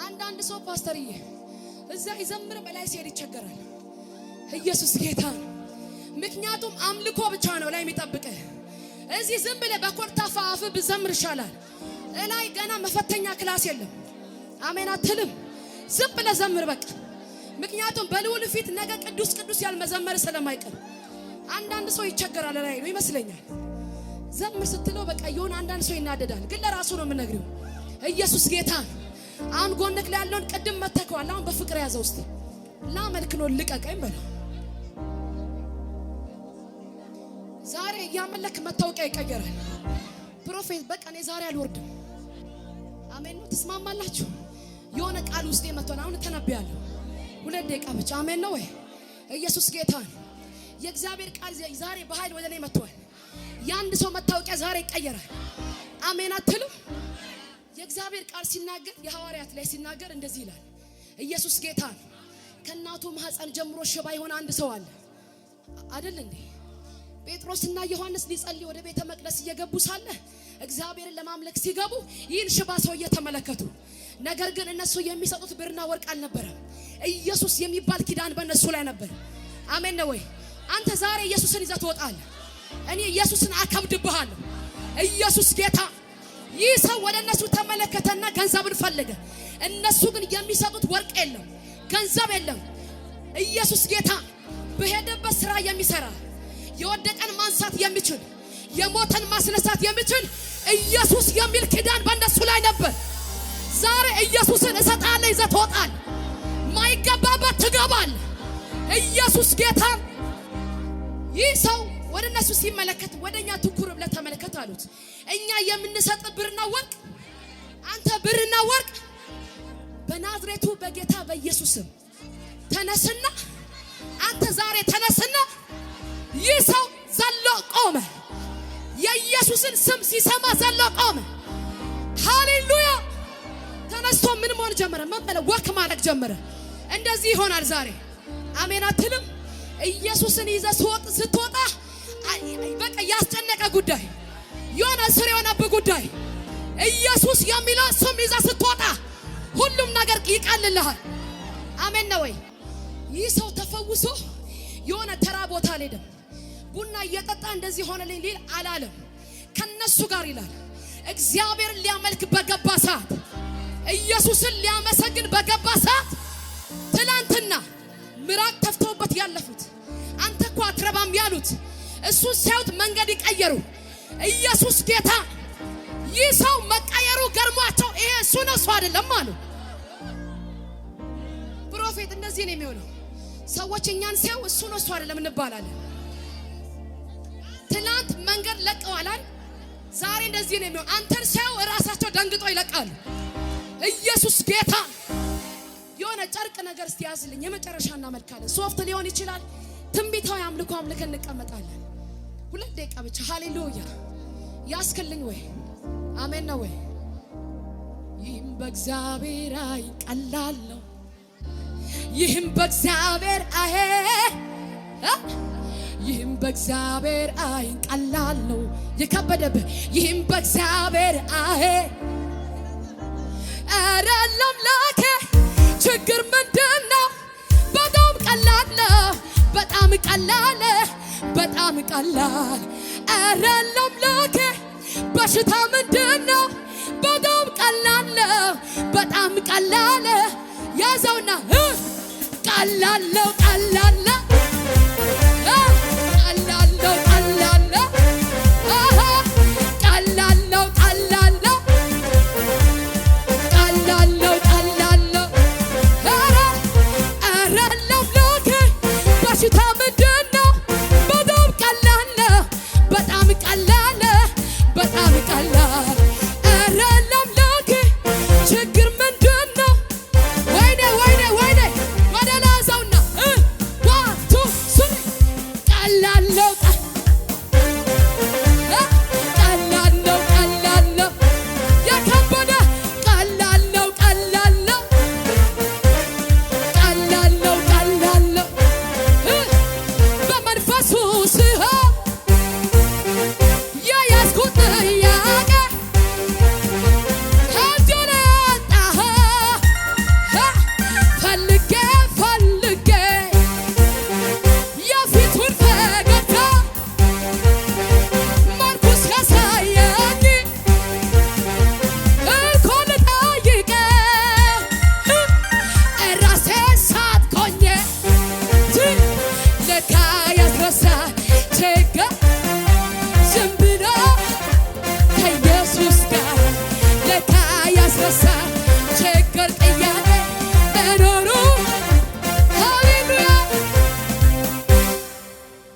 አንዳንድ ሰው ፓስተርዬ እዛ ይዘምር በላይ ሲሄድ ይቸገራል። ኢየሱስ ጌታ ነው። ምክንያቱም አምልኮ ብቻ ነው ላይ የሚጠብቅህ። እዚህ ዝም ብለህ በኮርታፋ አፍ ብዘምር ይሻላል። እላይ ገና መፈተኛ ክላስ የለም። አሜን አትልም? ዝም ብለህ ዘምር በቃ። ምክንያቱም በልዑል ፊት ነገ ቅዱስ ቅዱስ ያልመዘመር ስለማይቀር አንዳንድ ሰው ይቸገራል ላይ ነው ይመስለኛል። ዘምር ስትለው በቃ የሆነ አንዳንድ ሰው ይናደዳል። ግን ለራሱ ነው የምነግረው። ኢየሱስ ጌታ አሁን ጎንክ ላይ ያለውን ቅድም መተከዋል። አሁን በፍቅር ያዘው እስቲ ላመልክ ነው ልቀቀኝ በለው። ዛሬ ያመለክ መታወቂያ ይቀየራል። ፕሮፌት በቃ እኔ ዛሬ አልወርድም። አሜን ነው። ተስማማላችሁ? የሆነ ቃል ውስጥ መጥቷል። አሁን ተነብያለሁ 2 ደቂቃ ብቻ። አሜን ነው ወይ? ኢየሱስ ጌታ ነው። የእግዚአብሔር ቃል ዛሬ በኃይል ወደ እኔ መጥቷል። የአንድ ሰው መታወቂያ ዛሬ ይቀየራል። አሜን አትልም? የእግዚአብሔር ቃል ሲናገር የሐዋርያት ላይ ሲናገር እንደዚህ ይላል። ኢየሱስ ጌታ ነው። ከእናቱ ማህፀን ጀምሮ ሽባ የሆነ አንድ ሰው አለ አይደል እንዴ? ጴጥሮስና ዮሐንስ ሊጸልዩ ወደ ቤተ መቅደስ እየገቡ ሳለ እግዚአብሔርን ለማምለክ ሲገቡ ይህን ሽባ ሰው እየተመለከቱ፣ ነገር ግን እነሱ የሚሰጡት ብርና ወርቅ አልነበረም። ኢየሱስ የሚባል ኪዳን በእነሱ ላይ ነበር። አሜን ነው ወይ? አንተ ዛሬ ኢየሱስን ይዘህ ትወጣለህ። እኔ ኢየሱስን አከብድብሃለሁ። ኢየሱስ ጌታ። ይህ ሰው ወደ እነሱ ተመለከተና ገንዘብን ፈለገ። እነሱ ግን የሚሰጡት ወርቅ የለም፣ ገንዘብ የለም። ኢየሱስ ጌታ። በሄደበት ስራ የሚሰራ የወደቀን ማንሳት የሚችል የሞተን ማስነሳት የሚችል ኢየሱስ የሚል ኪዳን በእነሱ ላይ ነበር። ዛሬ ኢየሱስን እሰጣለሁ ይዘህ ትወጣለህ። ማይገባበት ትገባለህ። ኢየሱስ ጌታ። ይህ ሰው ወደ እነሱ ሲመለከት ወደኛ ትኩር ብለህ ተመለከት አሉት። እኛ የምንሰጥ ብርና ወርቅ፣ አንተ ብርና ወርቅ በናዝሬቱ በጌታ በኢየሱስም ተነስና፣ አንተ ዛሬ ተነስና። ይህ ሰው ዘሎ ቆመ። የኢየሱስን ስም ሲሰማ ዘሎ ቆመ። ሃሌሉያ። ተነስቶ ምን መሆን ጀመረ? መበለ ወክ ማድረግ ጀመረ። እንደዚህ ይሆናል ዛሬ። አሜን አትልም? ኢየሱስን ይዘህ ስትወጣ በቃ ያስጨነቀ ጉዳይ የሆነ ስር የሆነብህ ጉዳይ ኢየሱስ የሚለው ስም ይዘህ ስትወጣ ሁሉም ነገር ይቀልልሃል። አሜን ነው ወይ? ይህ ሰው ተፈውሶ የሆነ ተራ ቦታ አልሄደም። ቡና እየጠጣ እንደዚህ ሆነልኝ ሊል አላለም። ከነሱ ጋር ይላል እግዚአብሔርን ሊያመልክ በገባ ሰዓት፣ ኢየሱስን ሊያመሰግን በገባ ሰዓት ትላንትና ምራቅ ተፍተውበት ያለፉት አንተ እኮ አትረባም ያሉት እሱ ሲያዩት መንገድ ይቀየሩ። ኢየሱስ ጌታ። ይህ ሰው መቀየሩ ገርሟቸው ይሄ እሱ ነው እሱ አይደለም አሉ። ፕሮፌት እንደዚህ ነው የሚሆነው። ሰዎች እኛን ሲያዩ እሱ ነው እሱ አይደለም እንባላለን። ትላንት መንገድ ለቀዋላል፣ ዛሬ እንደዚህ ነው የሚሆነው። አንተን ሲያዩ ራሳቸው ደንግጠው ይለቃሉ። ኢየሱስ ጌታ። የሆነ ጨርቅ ነገር እስቲ የመጨረሻ እናመልካለን። ሶፍት ሊሆን ይችላል። ትንቢታዊ አምልኮ አምልከን እንቀመጣለን። 2 ደቂቃ ብቻ። ሃሌሉያ። ያስከልኝ ወይ? አሜን ነው ወይ? ይህም በእግዚአብሔር አይን ቀላል ነው። ይህም በእግዚአብሔር ይህም በእግዚአብሔር አይን ቀላል ነው። የከበደብህ ይህም በእግዚአብሔር ኧረ ለአምላኬ ችግር ምንድነው? በጣም ቀላል ነው። በጣም ቀላል፣ በጣም ቀላል። ኧረ ለአምላኬ በሽታ ምንድነው? በጣም ቀላል ነው። በጣም ቀላል። ያዘውና ቀላል ነው፣ ቀላል ነው፣ ቀላል ነው፣ ቀላል ነው፣ ቀላል ነው፣ ቀላል ነው፣ ቀላል ነው፣ ቀላል ነው። ኧረ ለአምላኬ በሽታ ምንድነው? በጣም ቀላል ነው፣ በጣም ቀላል፣ በጣም ቀላል። ኧረ ለአምላኬ ችግር ምንድነው? ወይኔ ወይኔ ወይኔ ወደ ላዘውና ዋቱ ሱሪ ቀላል ነው፣ ቀላል ነው፣ ቀላል ነው። የከበደ ቀላል ነው፣ ቀላል ነው፣ ቀላል ነው፣ ቀላል ነው። በመንፈሱ ስሆን የያዝኩት ጥያቄ ከእጄ ፈሰሰ